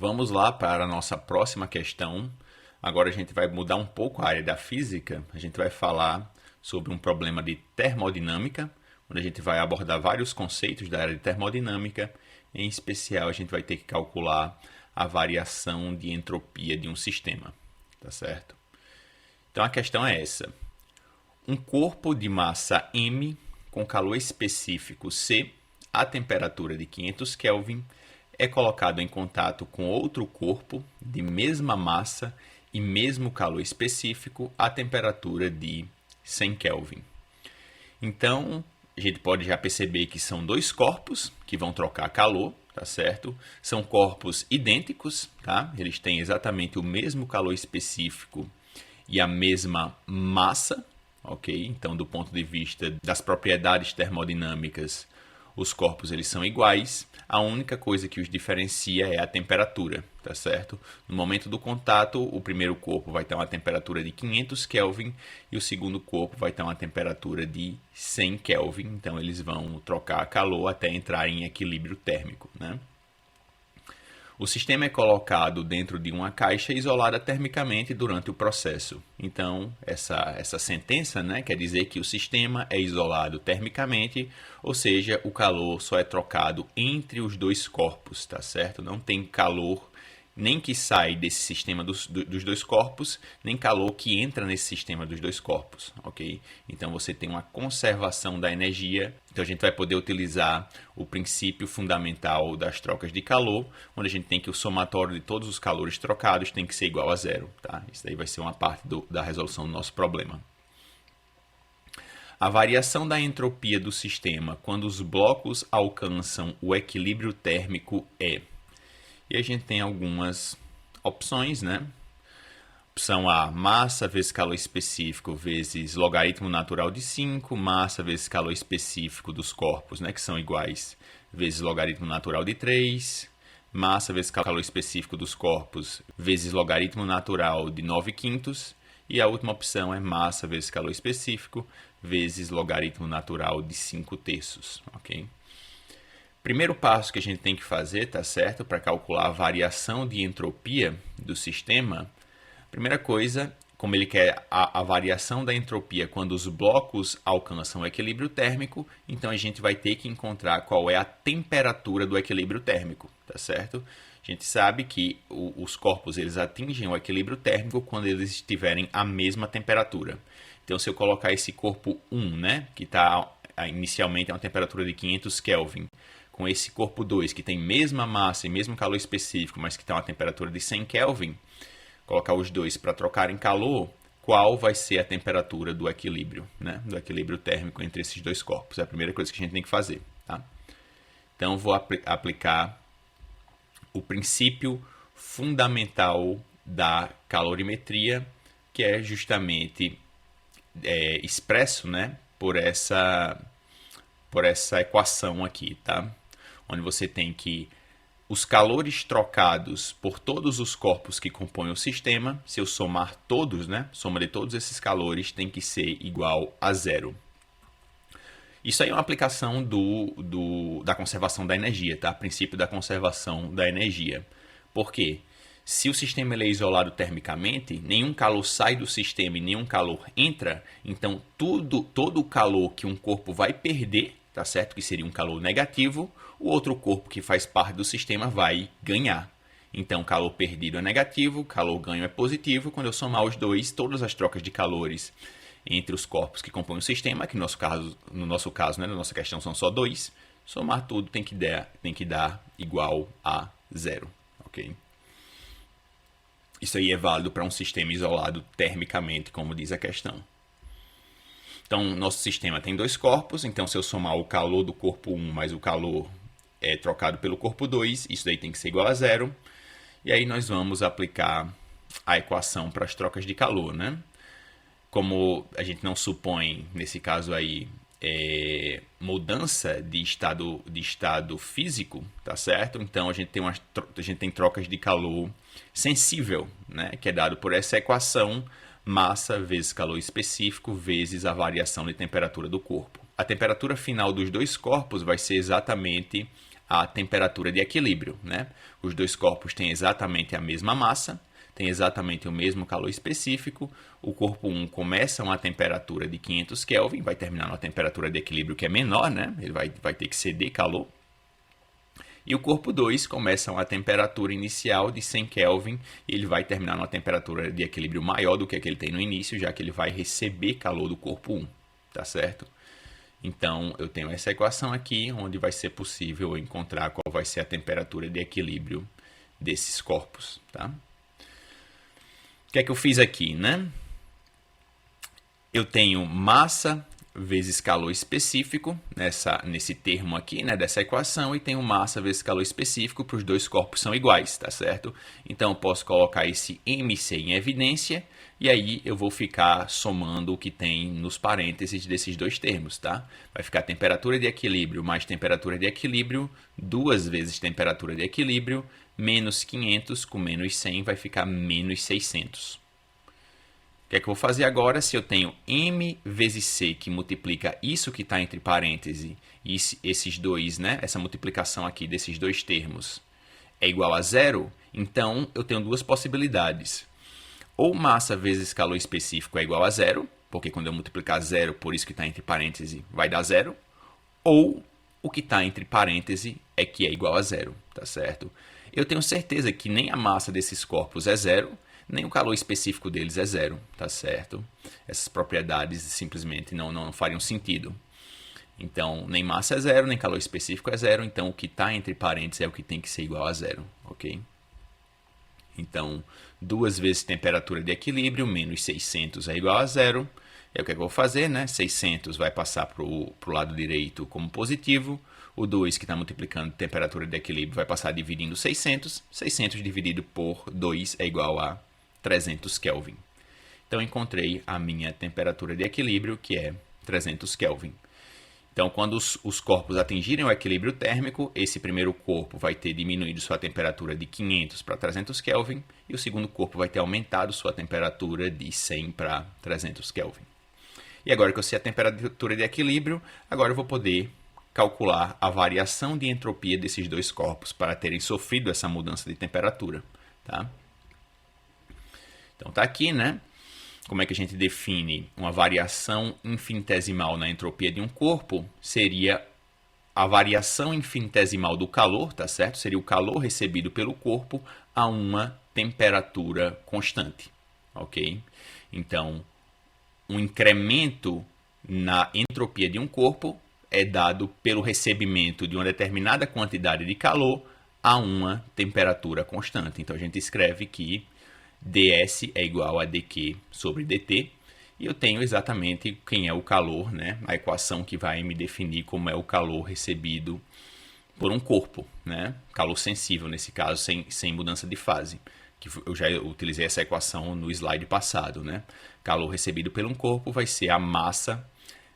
Vamos lá para a nossa próxima questão. Agora a gente vai mudar um pouco a área da física. A gente vai falar sobre um problema de termodinâmica, onde a gente vai abordar vários conceitos da área de termodinâmica. Em especial, a gente vai ter que calcular a variação de entropia de um sistema, tá certo? Então a questão é essa. Um corpo de massa m com calor específico C, a temperatura de 500 Kelvin, é colocado em contato com outro corpo de mesma massa e mesmo calor específico a temperatura de 100 Kelvin. Então, a gente pode já perceber que são dois corpos que vão trocar calor, tá certo? São corpos idênticos, tá? Eles têm exatamente o mesmo calor específico e a mesma massa, ok? Então, do ponto de vista das propriedades termodinâmicas, os corpos eles são iguais, a única coisa que os diferencia é a temperatura, tá certo? No momento do contato, o primeiro corpo vai ter uma temperatura de 500 Kelvin e o segundo corpo vai ter uma temperatura de 100 Kelvin, então eles vão trocar calor até entrar em equilíbrio térmico, né? O sistema é colocado dentro de uma caixa isolada termicamente durante o processo. Então, essa sentença, né, quer dizer que o sistema é isolado termicamente, ou seja, o calor só é trocado entre os dois corpos, tá certo? Não tem calor nem que sai desse sistema dos dois corpos, nem calor que entra nesse sistema dos dois corpos, ok? Então você tem uma conservação da energia. Então a gente vai poder utilizar o princípio fundamental das trocas de calor, onde a gente tem que o somatório de todos os calores trocados tem que ser igual a zero, tá? Isso daí vai ser uma parte da resolução do nosso problema. A variação da entropia do sistema quando os blocos alcançam o equilíbrio térmico é... E a gente tem algumas opções, né? Opção A, massa vezes calor específico vezes logaritmo natural de 5, massa vezes calor específico dos corpos, né, que são iguais, vezes logaritmo natural de 3, massa vezes calor específico dos corpos vezes logaritmo natural de 9/5, e a última opção é massa vezes calor específico vezes logaritmo natural de 5/3, ok? Primeiro passo que a gente tem que fazer, tá certo, para calcular a variação de entropia do sistema, primeira coisa, como ele quer a variação da entropia quando os blocos alcançam o equilíbrio térmico, então a gente vai ter que encontrar qual é a temperatura do equilíbrio térmico, tá certo? A gente sabe que os corpos eles atingem o equilíbrio térmico quando eles estiverem à mesma temperatura. Então, se eu colocar esse corpo 1, né, que está inicialmente a uma temperatura de 500 Kelvin, com esse corpo 2, que tem mesma massa e mesmo calor específico, mas que tem uma temperatura de 100 Kelvin, colocar os dois para trocarem calor, qual vai ser a temperatura do equilíbrio, né? Do equilíbrio térmico entre esses dois corpos? É a primeira coisa que a gente tem que fazer, tá? Então, vou aplicar o princípio fundamental da calorimetria, que é justamente expresso, né, por essa equação aqui, tá? Onde você tem que os calores trocados por todos os corpos que compõem o sistema, se eu somar todos, né, soma de todos esses calores tem que ser igual a zero. Isso aí é uma aplicação da conservação da energia, tá? Princípio da conservação da energia. Por quê? Se o sistema ele é isolado termicamente, nenhum calor sai do sistema e nenhum calor entra, então todo o calor que um corpo vai perder, tá certo? Que seria um calor negativo, o outro corpo que faz parte do sistema vai ganhar. Então, calor perdido é negativo, calor ganho é positivo. Quando eu somar os dois, todas as trocas de calores entre os corpos que compõem o sistema, que no nosso caso, né, na nossa questão são só dois, somar tudo tem que dar igual a zero, ok? Isso aí é válido para um sistema isolado termicamente, como diz a questão. Então, nosso sistema tem dois corpos, então se eu somar o calor do corpo 1 mais o calor trocado pelo corpo 2, isso daí tem que ser igual a zero. E aí nós vamos aplicar a equação para as trocas de calor, né? Como a gente não supõe, nesse caso aí, mudança de estado físico, tá certo? Então a gente tem trocas de calor sensível, né? Que é dado por essa equação, massa vezes calor específico vezes a variação de temperatura do corpo. A temperatura final dos dois corpos vai ser exatamente a temperatura de equilíbrio, né? Os dois corpos têm exatamente a mesma massa, têm exatamente o mesmo calor específico. O corpo 1 começa a uma temperatura de 500 Kelvin, vai terminar numa temperatura de equilíbrio que é menor, né? Ele vai ter que ceder calor. E o corpo 2 começa a uma temperatura inicial de 100 Kelvin e ele vai terminar numa temperatura de equilíbrio maior do que a que ele tem no início, já que ele vai receber calor do corpo 1, tá certo? Então, eu tenho essa equação aqui, onde vai ser possível encontrar qual vai ser a temperatura de equilíbrio desses corpos, tá? O que é que eu fiz aqui, né? Eu tenho massa vezes calor específico nesse termo aqui, né, dessa equação, e tenho massa vezes calor específico para os dois corpos são iguais, tá certo? Então, eu posso colocar esse MC em evidência, e aí eu vou ficar somando o que tem nos parênteses desses dois termos, tá? Vai ficar temperatura de equilíbrio mais temperatura de equilíbrio, 2 vezes temperatura de equilíbrio, menos 500 com menos 100 vai ficar menos 600. O que é que eu vou fazer agora? Se eu tenho M vezes C que multiplica isso que está entre parênteses e esses dois, né? Essa multiplicação aqui desses dois termos é igual a zero, então eu tenho duas possibilidades. Ou massa vezes calor específico é igual a zero, porque quando eu multiplicar zero por isso que está entre parênteses vai dar zero. Ou o que está entre parênteses é que é igual a zero, tá certo? Eu tenho certeza que nem a massa desses corpos é zero, nem o calor específico deles é zero, tá certo? Essas propriedades simplesmente não fariam sentido. Então, nem massa é zero, nem calor específico é zero, então o que está entre parênteses é o que tem que ser igual a zero, ok? Então, 2 vezes temperatura de equilíbrio menos 600 é igual a zero. É o que eu vou fazer, né? 600 vai passar para o lado direito como positivo. O 2, que está multiplicando temperatura de equilíbrio, vai passar dividindo 600. 600 dividido por 2 é igual a 300 Kelvin. Então, encontrei a minha temperatura de equilíbrio, que é 300 Kelvin. Então, quando os corpos atingirem o equilíbrio térmico, esse primeiro corpo vai ter diminuído sua temperatura de 500 para 300 Kelvin e o segundo corpo vai ter aumentado sua temperatura de 100 para 300 Kelvin. E agora que eu sei a temperatura de equilíbrio, agora eu vou poder calcular a variação de entropia desses dois corpos para terem sofrido essa mudança de temperatura, tá? Então tá aqui, né? Como é que a gente define uma variação infinitesimal na entropia de um corpo? Seria a variação infinitesimal do calor, tá certo? Seria o calor recebido pelo corpo a uma temperatura constante, ok? Então, um incremento na entropia de um corpo é dado pelo recebimento de uma determinada quantidade de calor a uma temperatura constante. Então, a gente escreve que ds é igual a dq sobre dt, e eu tenho exatamente quem é o calor, né? A equação que vai me definir como é o calor recebido por um corpo, né? Calor sensível, nesse caso, sem mudança de fase. Que eu já utilizei essa equação no slide passado, né? Calor recebido por um corpo vai ser a massa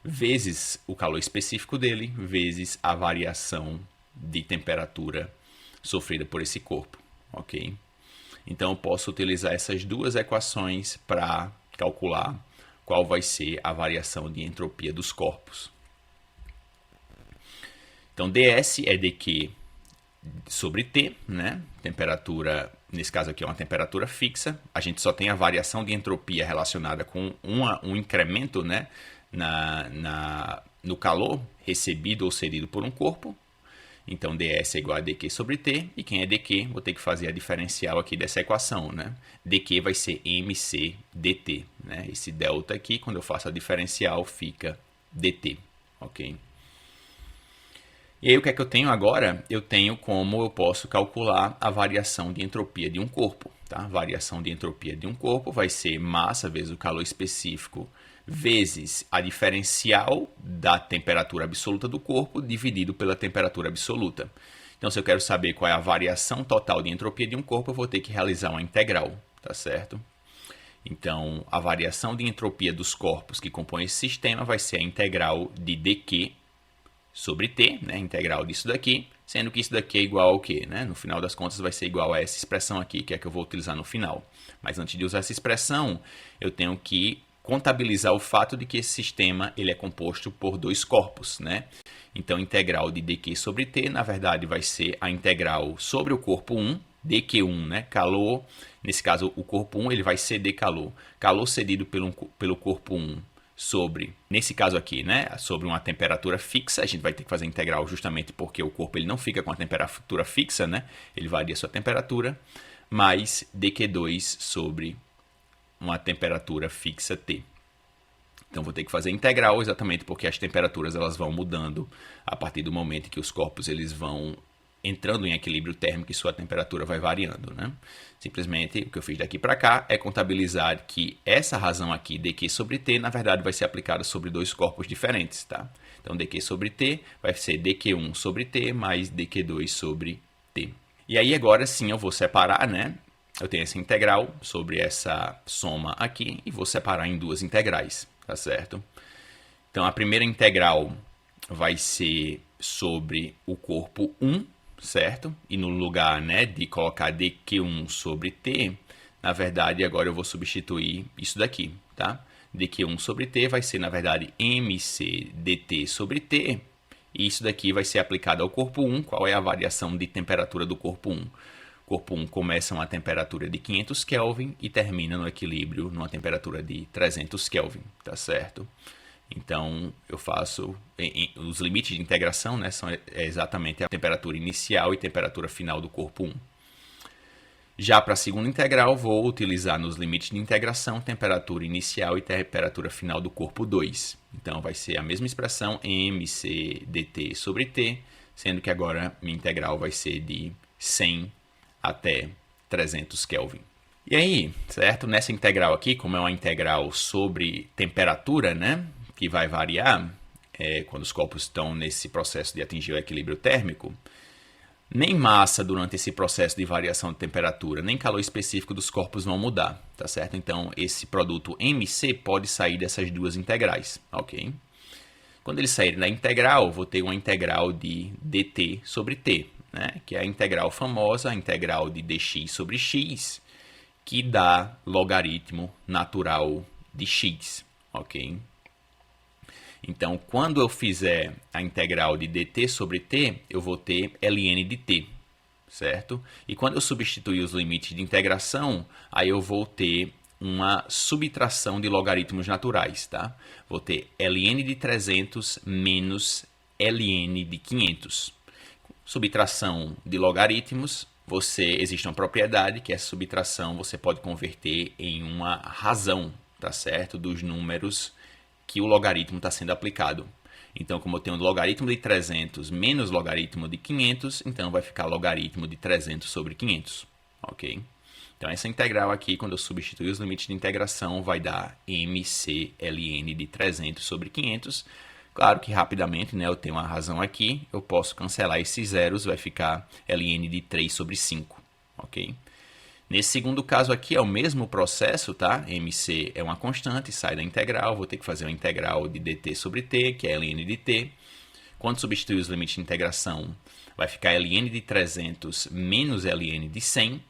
vezes o calor específico dele, vezes a variação de temperatura sofrida por esse corpo, ok? Então, eu posso utilizar essas duas equações para calcular qual vai ser a variação de entropia dos corpos. Então, ds é dq sobre T, né? Temperatura, nesse caso aqui é uma temperatura fixa. A gente só tem a variação de entropia relacionada com um incremento, né? No calor recebido ou cedido por um corpo. Então, ds é igual a dq sobre t, e quem é dq, vou ter que fazer a diferencial aqui dessa equação, né? dq vai ser mc dt, né? Esse delta aqui, quando eu faço a diferencial, fica dt, ok? E aí, o que é que eu tenho agora? Eu tenho como eu posso calcular a variação de entropia de um corpo, tá? A variação de entropia de um corpo vai ser massa vezes o calor específico vezes a diferencial da temperatura absoluta do corpo dividido pela temperatura absoluta. Então, se eu quero saber qual é a variação total de entropia de um corpo, eu vou ter que realizar uma integral, tá certo? Então, a variação de entropia dos corpos que compõem esse sistema vai ser a integral de dq sobre t, né? Integral disso daqui, sendo que isso daqui é igual ao quê? Né? No final das contas vai ser igual a essa expressão aqui, que é a que eu vou utilizar no final. Mas antes de usar essa expressão, eu tenho que contabilizar o fato de que esse sistema ele é composto por dois corpos, né? Então, integral de dq sobre t, na verdade, vai ser a integral sobre o corpo 1, dq1, né? Calor, nesse caso, o corpo 1 ele vai ceder calor. Calor cedido pelo corpo 1 sobre, nesse caso aqui, né? Sobre uma temperatura fixa, a gente vai ter que fazer integral justamente porque o corpo ele não fica com a temperatura fixa, né? Ele varia a sua temperatura, mais dq2 sobre uma temperatura fixa T. Então, vou ter que fazer integral exatamente porque as temperaturas elas vão mudando a partir do momento que os corpos eles vão entrando em equilíbrio térmico e sua temperatura vai variando, né? Simplesmente, o que eu fiz daqui para cá é contabilizar que essa razão aqui, dq sobre t, na verdade vai ser aplicada sobre dois corpos diferentes, tá? Então, dq sobre t vai ser dq1 sobre t mais dq2 sobre t. E aí, agora sim, eu vou separar, né? Eu tenho essa integral sobre essa soma aqui e vou separar em duas integrais, tá certo? Então, a primeira integral vai ser sobre o corpo 1, certo? E no lugar, né, de colocar dq1 sobre t, na verdade, agora eu vou substituir isso daqui, tá? dq1 sobre t vai ser, na verdade, mc dt sobre t. E isso daqui vai ser aplicado ao corpo 1. Qual é a variação de temperatura do corpo 1? O corpo 1 começa a uma temperatura de 500 Kelvin e termina no equilíbrio numa temperatura de 300 Kelvin, tá certo? Então, eu faço... os limites de integração, né, são exatamente a temperatura inicial e temperatura final do corpo 1. Já para a segunda integral, vou utilizar nos limites de integração temperatura inicial e temperatura final do corpo 2. Então, vai ser a mesma expressão mc dt sobre t, sendo que agora minha integral vai ser de 100 até 300 Kelvin. E aí, certo? Nessa integral aqui, como é uma integral sobre temperatura, né, que vai variar quando os corpos estão nesse processo de atingir o equilíbrio térmico, nem massa durante esse processo de variação de temperatura, nem calor específico dos corpos vão mudar, tá certo? Então, esse produto MC pode sair dessas duas integrais, ok? Quando eles saírem da integral, vou ter uma integral de dt sobre t, né? Que é a integral famosa, a integral de dx sobre x, que dá logaritmo natural de x, ok? Então, quando eu fizer a integral de dt sobre t, eu vou ter ln de t, certo? E quando eu substituir os limites de integração, aí eu vou ter uma subtração de logaritmos naturais, tá? Vou ter ln de 300 menos ln de 500. Subtração de logaritmos, existe uma propriedade que essa subtração você pode converter em uma razão, tá certo? Dos números que o logaritmo está sendo aplicado. Então, como eu tenho logaritmo de 300 menos logaritmo de 500, então vai ficar logaritmo de 300 sobre 500, ok? Então, essa integral aqui, quando eu substituir os limites de integração, vai dar mcln de 300 sobre 500. Claro que rapidamente, né, eu tenho uma razão aqui, eu posso cancelar esses zeros, vai ficar ln de 3 sobre 5, ok? Nesse segundo caso aqui é o mesmo processo, tá? mc é uma constante, sai da integral, vou ter que fazer uma integral de dt sobre t, que é ln de t. Quando substituir os limites de integração, vai ficar ln de 300 menos ln de 100.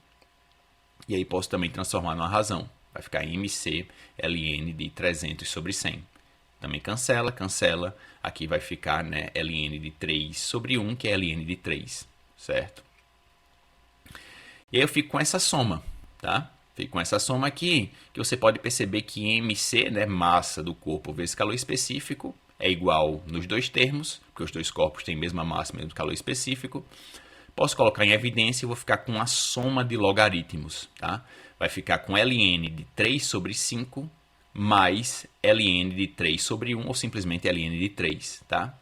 E aí posso também transformar numa razão. Vai ficar mc ln de 300 sobre 100. Também cancela, cancela. Aqui vai ficar, né, ln de 3 sobre 1, que é ln de 3, certo? E aí eu fico com essa soma, tá? Fico com essa soma aqui, que você pode perceber que mc, né, massa do corpo vezes calor específico, é igual nos dois termos, porque os dois corpos têm a mesma massa, mesmo calor específico. Posso colocar em evidência e vou ficar com a soma de logaritmos, tá? Vai ficar com ln de 3 sobre 5 mais ln de 3 sobre 1, ou simplesmente ln de 3, tá?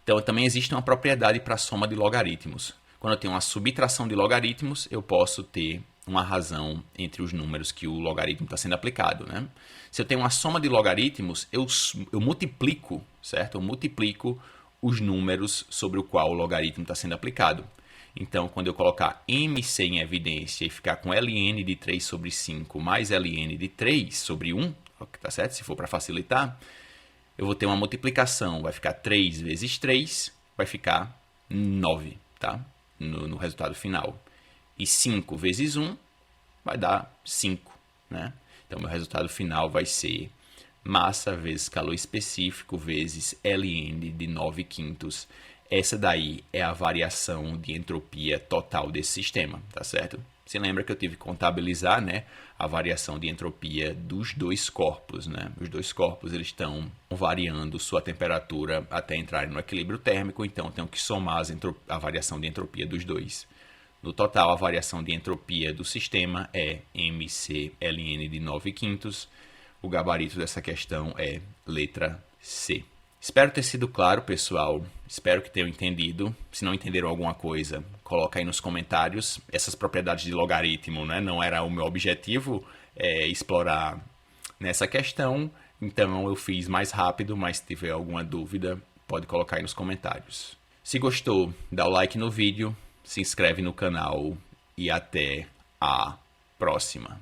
Então, também existe uma propriedade para a soma de logaritmos. Quando eu tenho uma subtração de logaritmos, eu posso ter uma razão entre os números que o logaritmo está sendo aplicado, né? Se eu tenho uma soma de logaritmos, eu multiplico, certo? Eu multiplico os números sobre o qual o logaritmo está sendo aplicado. Então, quando eu colocar mc em evidência e ficar com ln de 3 sobre 5 mais ln de 3 sobre 1, tá certo? Se for para facilitar, eu vou ter uma multiplicação, vai ficar 3 vezes 3, vai ficar 9, tá? No resultado final. E 5 vezes 1 vai dar 5, né? Então, meu resultado final vai ser massa vezes calor específico vezes Ln de 9/5. Essa daí é a variação de entropia total desse sistema, tá certo? Se lembra que eu tive que contabilizar, né, a variação de entropia dos dois corpos, né? Os dois corpos eles estão variando sua temperatura até entrarem no equilíbrio térmico, então eu tenho que somar a variação de entropia dos dois. No total, a variação de entropia do sistema é mc/Ln de 9/5. O gabarito dessa questão é letra C. Espero ter sido claro, pessoal. Espero que tenham entendido. Se não entenderam alguma coisa, coloca aí nos comentários. Essas propriedades de logaritmo, né, não era o meu objetivo explorar nessa questão. Então eu fiz mais rápido, mas se tiver alguma dúvida, pode colocar aí nos comentários. Se gostou, dá o like no vídeo, se inscreve no canal e até a próxima.